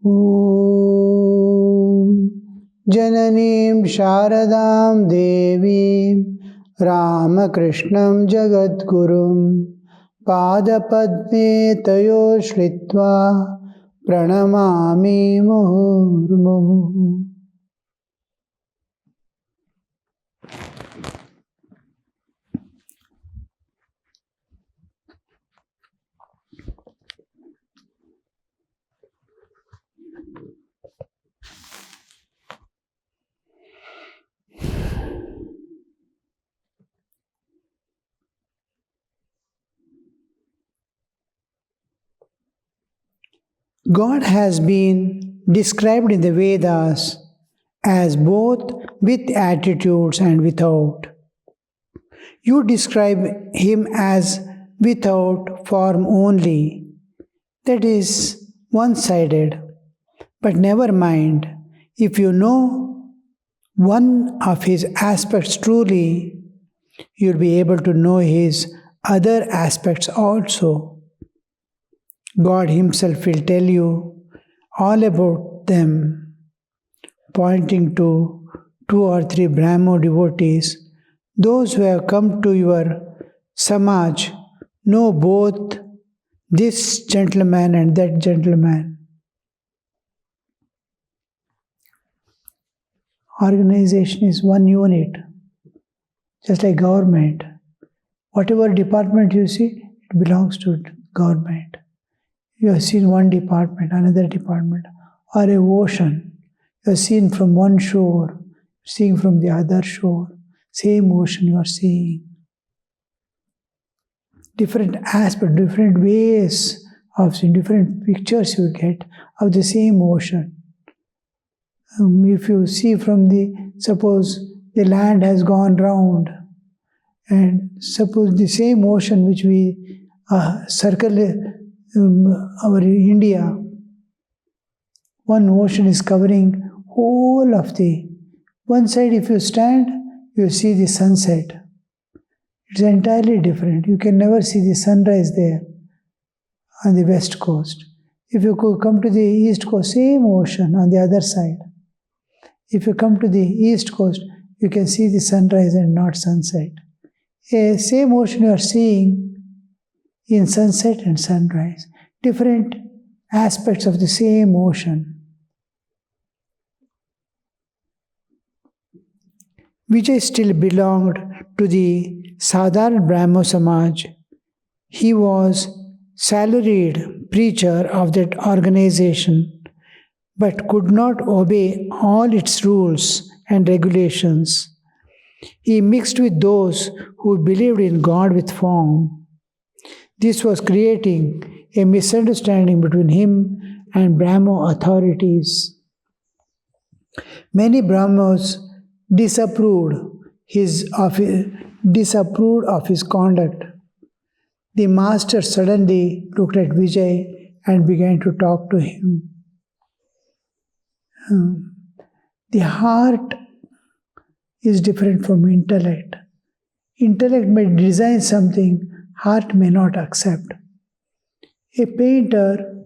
Om Jananim Sharadam Devim Ramakrishnam Jagadgurum Padapadme Tayo Shritva Pranamami Muhurmuhu. God has been described in the Vedas as both with attitudes and without. You describe him as without form only, that is one-sided. But never mind, if you know one of his aspects truly, you'll be able to know his other aspects also. God himself will tell you all about them, pointing to 2 or 3 Brahmo devotees. Those who have come to your Samaj know both this gentleman and that gentleman. Organization is one unit, just like government. Whatever department you see, it belongs to government. You have seen one department, another department, or a ocean. You have seen from one shore, seeing from the other shore. Same ocean you are seeing. Different aspects, different ways of seeing, different pictures you get of the same ocean. If you see from suppose the land has gone round, and suppose the same ocean which we circle our India, one ocean is covering whole of the one side. If you stand, you see the sunset. It's entirely different. You can never see the sunrise there on the west coast. If you come to the east coast, same ocean on the other side. If you come to the east coast, you can see the sunrise and not sunset. Same ocean you are seeing in sunset and sunrise, different aspects of the same ocean. Vijay still belonged to the Sadharan Brahmo Samaj. He was salaried preacher of that organization, but could not obey all its rules and regulations. He mixed with those who believed in God with form. This was creating a misunderstanding between him and Brahmo authorities. Many Brahmos disapproved of his conduct. The master suddenly looked at Vijay and began to talk to him. The heart is different from intellect. Intellect may design something, heart may not accept. A painter,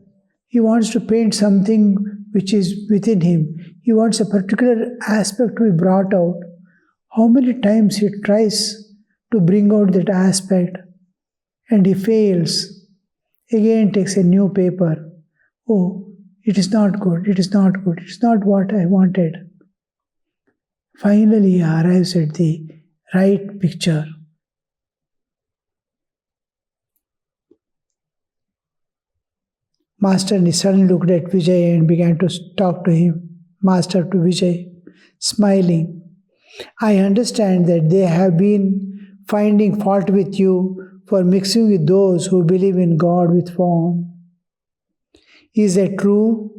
he wants to paint something which is within him. He wants a particular aspect to be brought out. How many times he tries to bring out that aspect and he fails. Again takes a new paper. Oh, it is not good, it is not good, it is not what I wanted. Finally he arrives at the right picture. Master suddenly looked at Vijay and began to talk to him. Master to Vijay, smiling. I understand that they have been finding fault with you for mixing with those who believe in God with form. Is that true?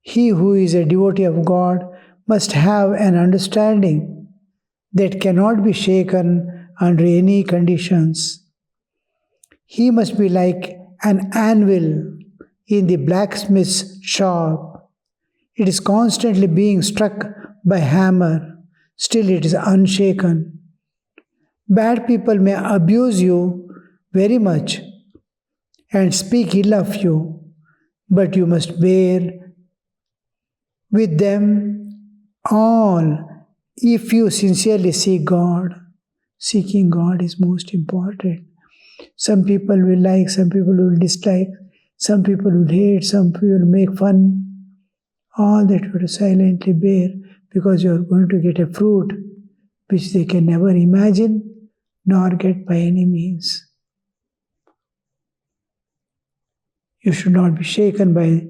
He who is a devotee of God must have an understanding that cannot be shaken under any conditions. He must be like an anvil in the blacksmith's shop. It is constantly being struck by hammer, still it is unshaken. Bad people may abuse you very much and speak ill of you, but you must bear with them all if you sincerely seek God. Seeking God is most important. Some people will like, some people will dislike, some people will hate, some people will make fun. All that you have to silently bear, because you are going to get a fruit which they can never imagine nor get by any means. You should not be shaken by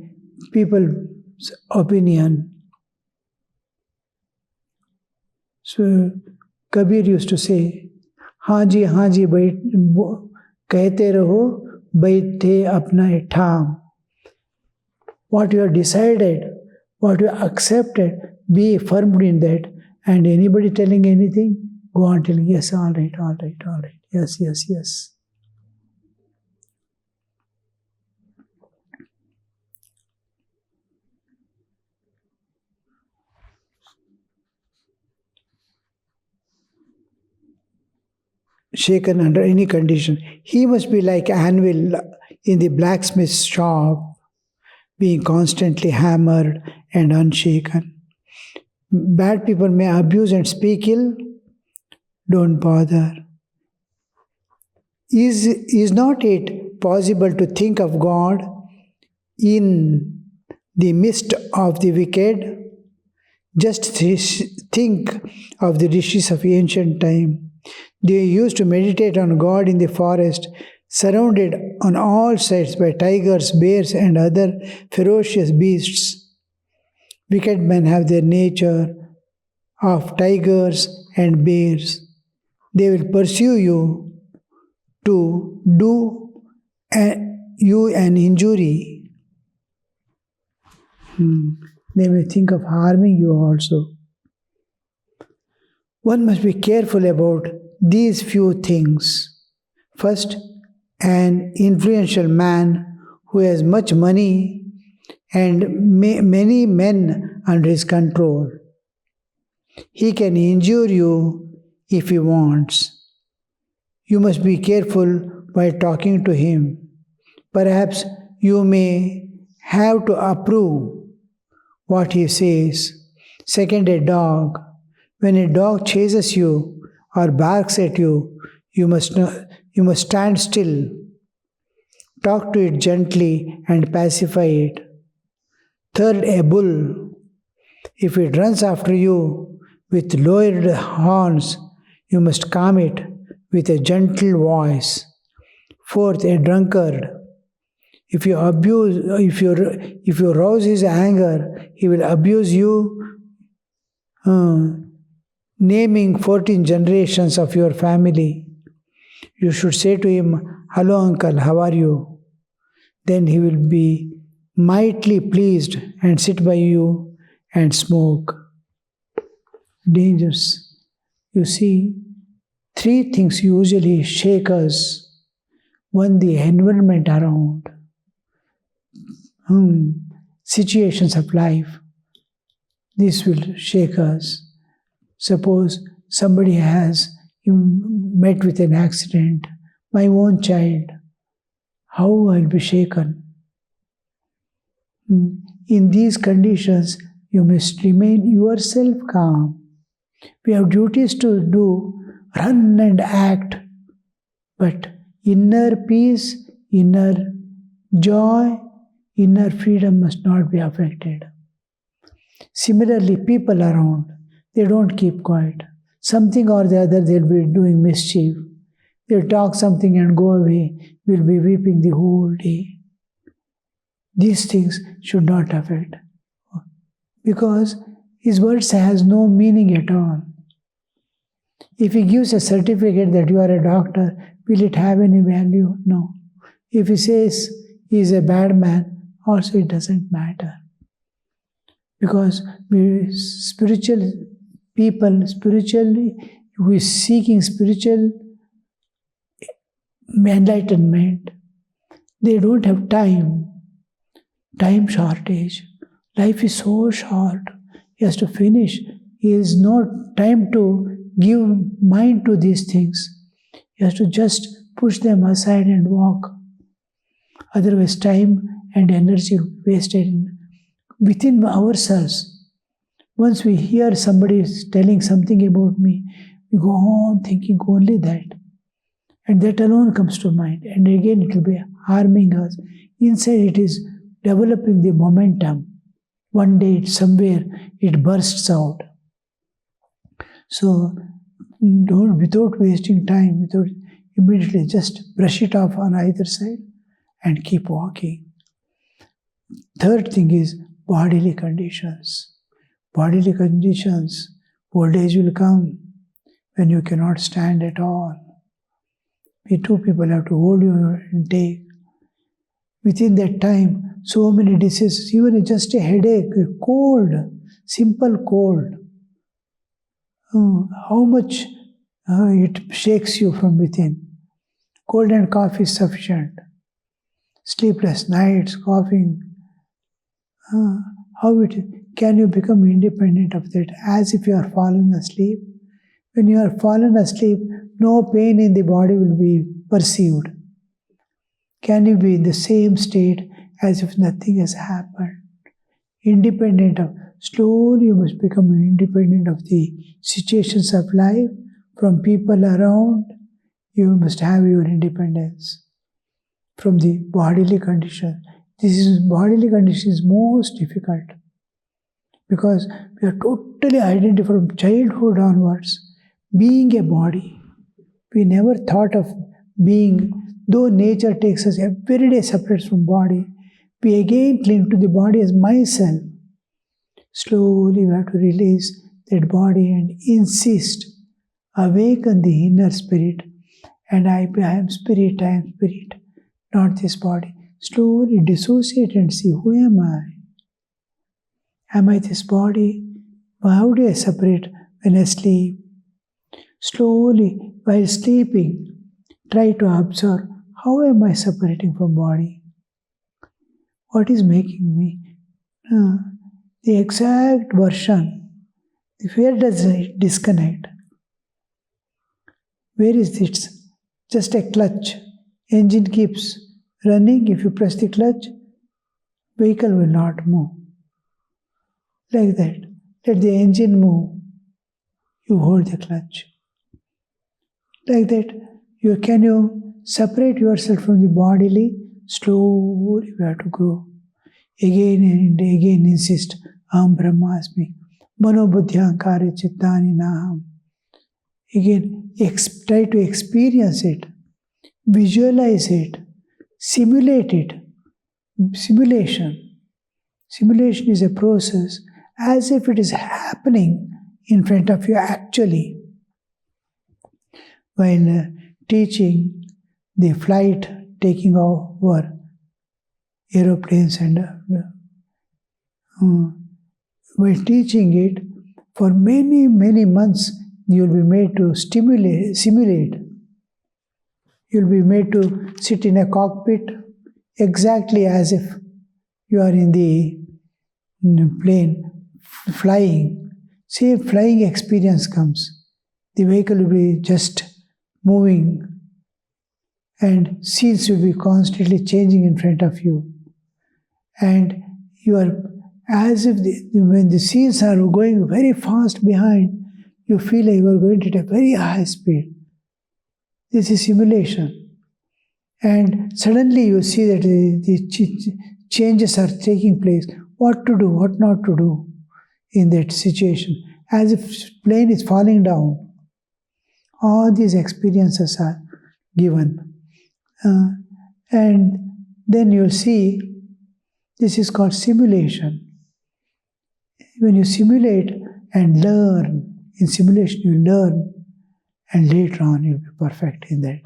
people's opinion. So Kabir used to say, हाँ जी कहते रहो बैठे अपना ठाम. What you have decided, what you have accepted, be firm in that. And anybody telling anything, go on telling, yes, all right, yes, yes, yes. Shaken under any condition. He must be like anvil in the blacksmith's shop, being constantly hammered and unshaken. Bad people may abuse and speak ill. Don't bother. Is not it possible to think of God in the midst of the wicked? Just think of the rishis of ancient time. They used to meditate on God in the forest, surrounded on all sides by tigers, bears, and other ferocious beasts. Wicked men have their nature of tigers and bears. They will pursue you to do you an injury. They may think of harming you also. One must be careful about these few things. First, an influential man who has much money and many men under his control. He can injure you if he wants. You must be careful while talking to him. Perhaps you may have to approve what he says. Second, a dog. When a dog chases you or barks at you, you must stand still. Talk to it gently and pacify it. Third, a bull. If it runs after you with lowered horns, you must calm it with a gentle voice. Fourth, a drunkard. If you rouse his anger, he will abuse you, naming 14 generations of your family. You should say to him, "Hello uncle, how are you?" Then he will be mightily pleased and sit by you and smoke. Dangers. You see, 3 things usually shake us. One, the environment around. Situations of life. This will shake us. Suppose somebody has met with an accident, my own child, how I'll be shaken. In these conditions, you must remain yourself calm. We have duties to do, run and act, but inner peace, inner joy, inner freedom must not be affected. Similarly, people around, they don't keep quiet. Something or the other, they'll be doing mischief. They'll talk something and go away. We'll be weeping the whole day. These things should not affect. Because his words has no meaning at all. If he gives a certificate that you are a doctor, will it have any value? No. If he says he is a bad man, also it doesn't matter. Because we spiritual people, spiritually, who is seeking spiritual enlightenment, they don't have time shortage. Life is so short. He has to finish. He has no time to give mind to these things. He has to just push them aside and walk. Otherwise, time and energy wasted within ourselves. Once we hear somebody is telling something about me, we go on thinking only that. And that alone comes to mind. And again it will be harming us. Inside it is developing the momentum. One day somewhere it bursts out. So don't, without wasting time, without immediately just brush it off on either side and keep walking. Third thing is bodily conditions. Bodily conditions, old age will come when you cannot stand at all. Two people have to hold you and take. Within that time, so many diseases, even just a headache, a cold, simple cold. How much it shakes you from within. Cold and cough is sufficient. Sleepless nights, coughing. Can you become independent of that as if you are fallen asleep? When you are fallen asleep, no pain in the body will be perceived. Can you be in the same state as if nothing has happened? Independent of, slowly you must become independent of the situations of life, from people around. You must have your independence from the bodily condition. Bodily condition is most difficult because we are totally identified from childhood onwards, being a body. We never thought of being, though nature takes us every day separate from body, we again cling to the body as myself. Slowly we have to release that body and insist, awaken the inner spirit, and I am spirit, not this body. Slowly dissociate and see, who am I? Am I this body? How do I separate when I sleep? Slowly, while sleeping, try to observe, how am I separating from body? What is making me? The exact version. Where does it disconnect? Where is this? Just a clutch. Engine keeps running. If you press the clutch, vehicle will not move. Like that. Let the engine move. You hold the clutch. Like that. Can you separate yourself from the bodily? Slowly we have to grow. Again and again insist, Aham Brahmasmi, Mano Buddhyankari Chittani Naham. Again, try to experience it, visualize it, simulate it. Simulation. Simulation is a process as if it is happening in front of you actually. While teaching the flight, taking over aeroplanes and while teaching it, for many, many months, you will be made to simulate. You will be made to sit in a cockpit exactly as if you are in the plane flying. Same flying experience comes. The vehicle will be just moving and scenes will be constantly changing in front of you. And you are as if when the scenes are going very fast behind, you feel like you are going at a very high speed. This is simulation. And suddenly you see that the changes are taking place. What to do, what not to do in that situation. As if plane is falling down. All these experiences are given. And then you'll see, this is called simulation. When you simulate and learn, in simulation you learn, and later on you'll be perfect in that.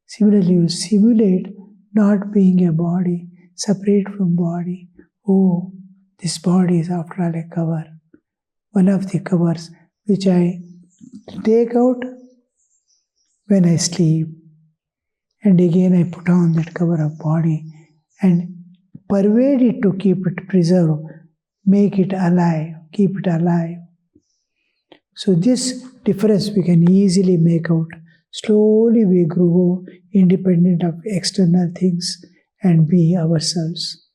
Similarly, you simulate not being a body, separate from body. Oh, this body is after all a cover. One of the covers which I take out when I sleep. And again I put on that cover of body and pervade it to keep it preserved, make it alive, keep it alive. So this difference we can easily make out. Slowly we grow independent of external things and be ourselves.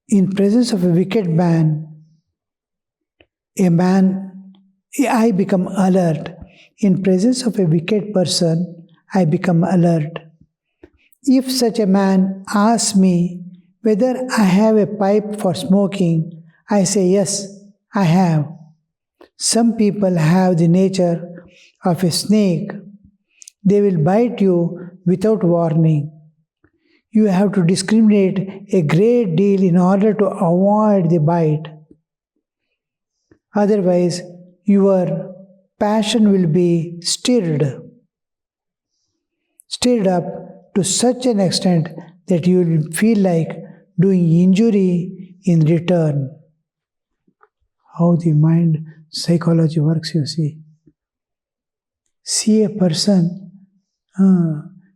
In presence of a wicked man, I become alert. In presence of a wicked person, I become alert. If such a man asks me whether I have a pipe for smoking, I say yes, I have. Some people have the nature of a snake. They will bite you without warning. You have to discriminate a great deal in order to avoid the bite. Otherwise, your passion will be stirred up to such an extent that you will feel like doing injury in return. How the mind psychology works, you see. See a person,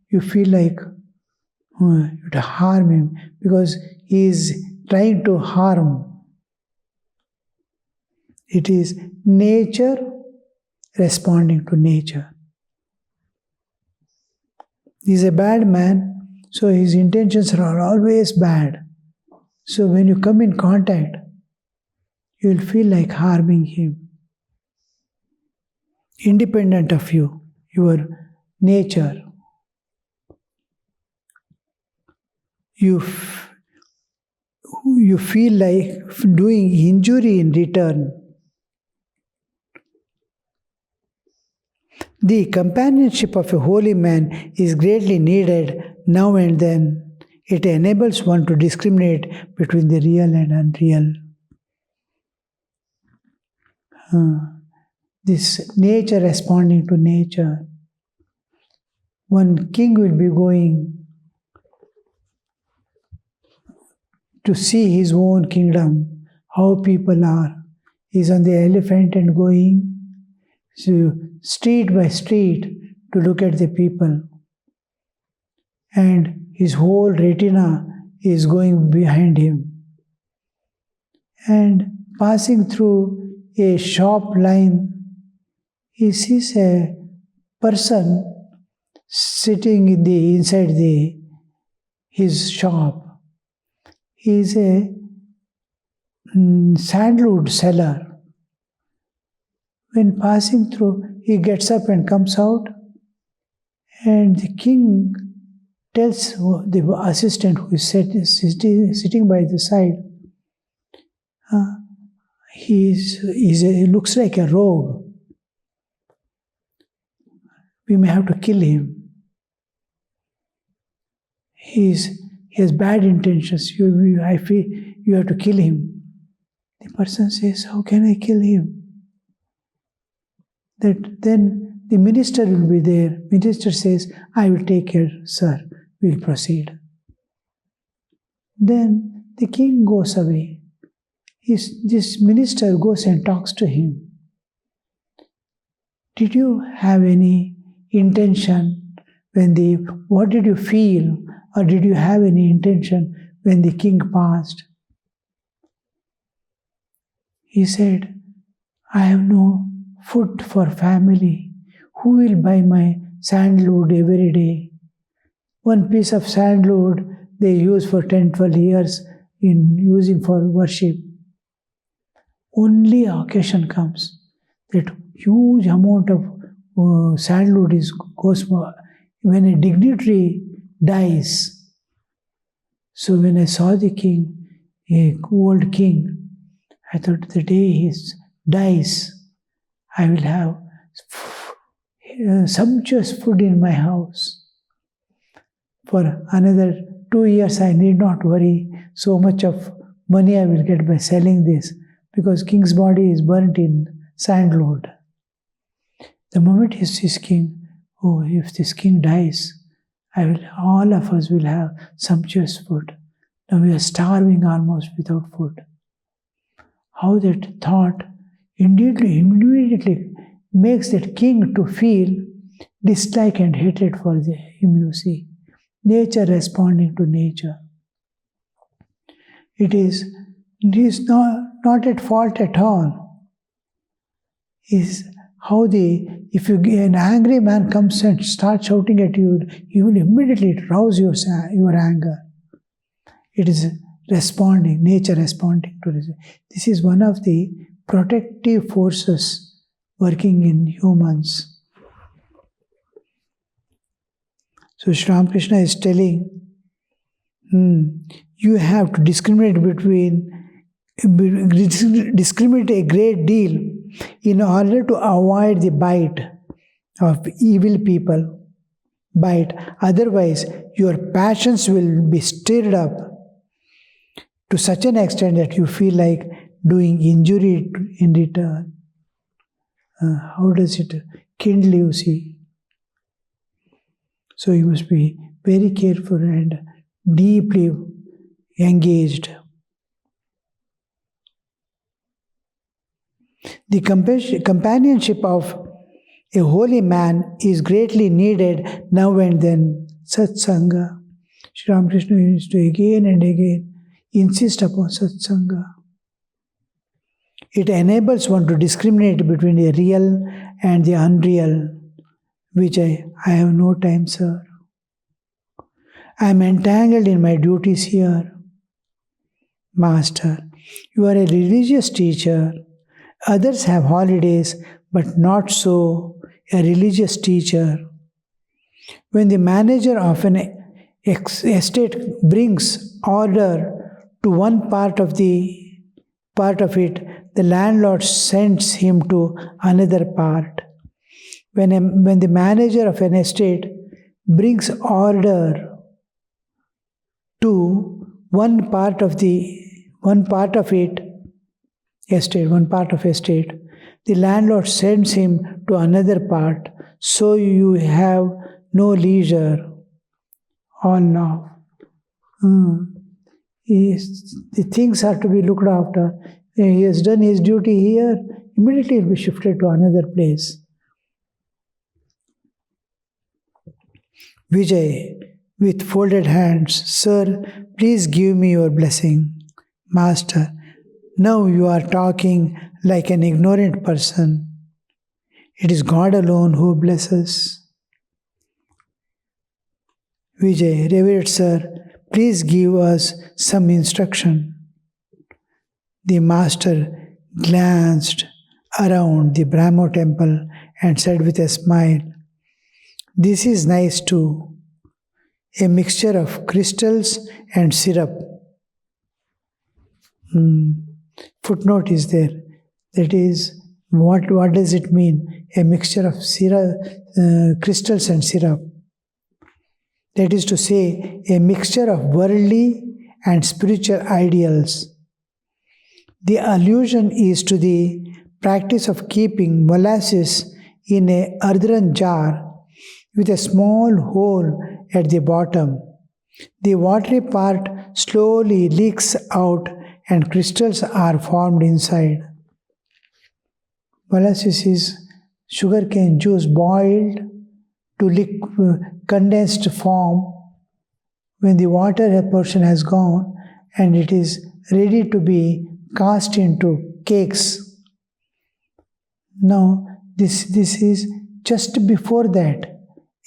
you feel like you have to harm him because he is trying to harm. It is nature responding to nature. He is a bad man, so his intentions are always bad. So when you come in contact, you will feel like harming him. Independent of you, your nature. You feel like doing injury in return. The companionship of a holy man is greatly needed now and then. It enables one to discriminate between the real and unreal. This nature responding to nature. One king will be going to see his own kingdom, how people are. He's on the elephant and going street by street to look at the people. And his whole retina is going behind him. And passing through a shop line, he sees a person sitting inside his shop. He is a sandalwood seller. When passing through, he gets up and comes out, and the king tells the assistant who is sitting by the side, he looks like a rogue. We may have to kill him. He has bad intentions. I feel you have to kill him. The person says, how can I kill him? Then the minister will be there. Minister says, I will take care, sir. We will proceed. Then the king goes away. This minister goes and talks to him. Did you have any intention what did you feel, or did you have any intention when the king passed? He said, I have no food for family. Who will buy my sandalwood every day? One piece of sandalwood they use for 10-12 years in using for worship. Only occasion comes that huge amount of sandalwood goes when a dignitary dies. So when I saw the king, a old king, I thought the day he dies, I will have sumptuous food in my house. For another 2 years, I need not worry. So much of money I will get by selling this, because king's body is burnt in sandalwood. The moment he sees king, if this king dies, all of us will have sumptuous food. Now we are starving almost without food. How that thought immediately makes that king to feel dislike and hatred for him, you see. Nature responding to nature. It is not at fault at all. Is how if an angry man comes and starts shouting at you, you will immediately rouse your anger. It is responding, nature responding to this. This is one of the protective forces working in humans. So Sri Ramakrishna is telling, you have to discriminate a great deal in order to avoid the bite of evil people. Otherwise, your passions will be stirred up to such an extent that you feel like doing injury in return. How does it kindle, you see? So you must be very careful and deeply engaged. The companionship of a holy man is greatly needed now and then. Satsanga. Sri Ramakrishna used to again and again insist upon satsanga. It enables one to discriminate between the real and the unreal, which I have no time, sir. I am entangled in my duties here. Master, you are a religious teacher. Others have holidays, but not so a religious teacher. When the manager of an estate brings order to one part of it, the landlord sends him to another part. When the manager of an estate brings order to one part of estate, the landlord sends him to another part, so you have no leisure. All now. The things are to be looked after. He has done his duty here, immediately he will be shifted to another place. Vijay, with folded hands, Sir, please give me your blessing. Master, now you are talking like an ignorant person. It is God alone who blesses. Vijay, revered Sir, please give us some instruction. The master glanced around the Brahmo temple and said with a smile, "This is nice too, a mixture of crystals and syrup." Footnote is there. That is, what does it mean? A mixture of crystals and syrup. That is to say, a mixture of worldly and spiritual ideals. The allusion is to the practice of keeping molasses in a earthen jar with a small hole at the bottom. The watery part slowly leaks out and crystals are formed inside. Molasses is sugarcane juice boiled to condensed form when the water portion has gone and it is ready to be cast into cakes. Now, this is just before that,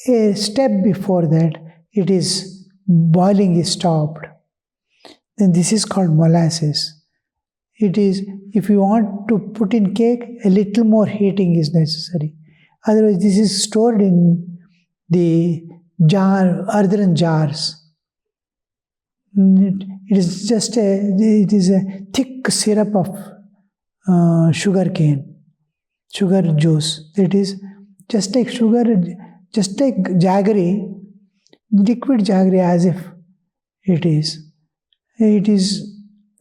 a step before that, it is boiling is stopped. Then this is called molasses. It is, if you want to put in cake, a little more heating is necessary. Otherwise, this is stored in the earthen jars. It is just a thick syrup of sugar juice. That is just like sugar, just like jaggery, liquid jaggery as if it is. It is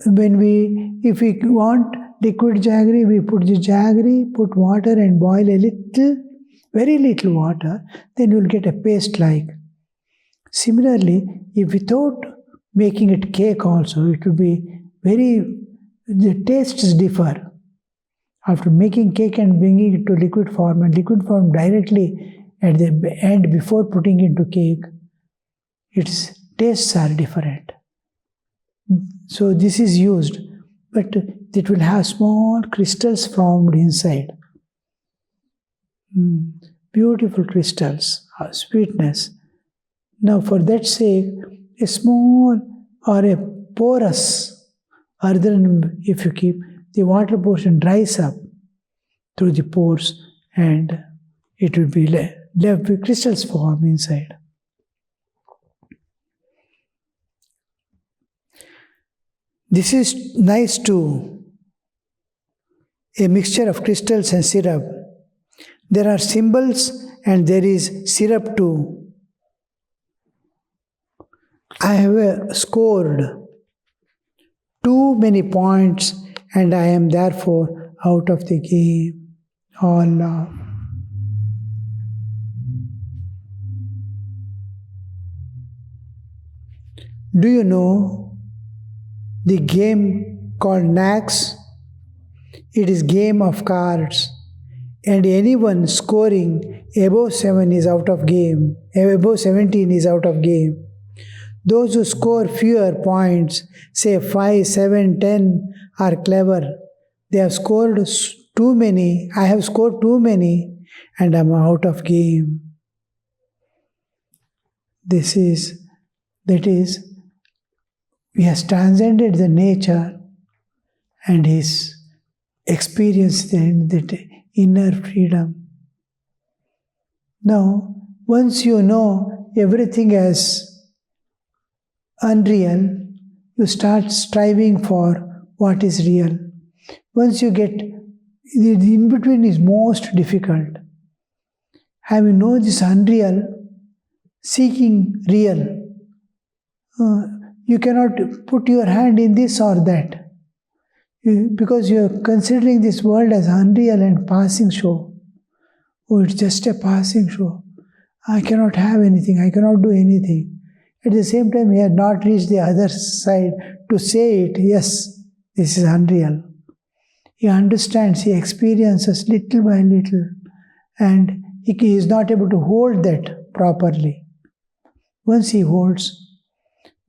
if we want liquid jaggery, we put the jaggery, put water and boil a little, very little water, then you will get a paste like. Similarly, if without making it cake also, it will be the tastes differ. After making cake and bringing it to liquid form, and liquid form directly at the end before putting into cake, its tastes are different. So this is used, but it will have small crystals formed inside. Beautiful crystals, sweetness. Now for that sake, a small or a porous. Other than if you keep, the water portion dries up through the pores and it will be left with crystals form inside. This is nice too. A mixture of crystals and syrup. There are symbols and there is syrup too. I have scored too many points and I am therefore out of the game. All love. Do you know the game called Nax? It is game of cards, and anyone scoring above 7 is out of game. Above 17 is out of game. Those who score fewer points, say 5, 7, 10, are clever. They have scored too many. I have scored too many, and I am out of game. That is, he has transcended the nature and he's experienced that inner freedom. Now, once you know everything as unreal, you start striving for what is real. Once you get, the in-between is most difficult. Having known this unreal, seeking real. You cannot put your hand in this or that because you are considering this world as unreal and passing show. Oh, it's just a passing show. I cannot have anything. I cannot do anything. At the same time, he had not reached the other side to say it. Yes, this is unreal. He understands. He experiences little by little, and he is not able to hold that properly. Once he holds,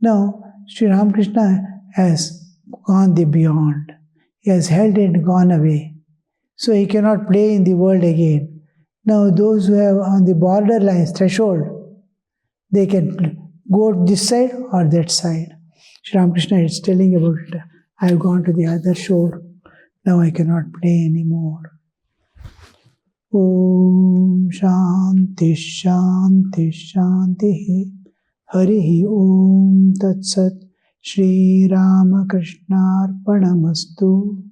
now Sri Ramakrishna has gone the beyond. He has held it and gone away. So he cannot play in the world again. Now those who have on the borderline threshold, they can go this side or that side. Sri Ramakrishna is telling about it. I have gone to the other shore. Now I cannot play anymore. Om Shanti Shanti Shanti. Harihi Om Tat Sat. Shri Ramakrishna Arpanamastu.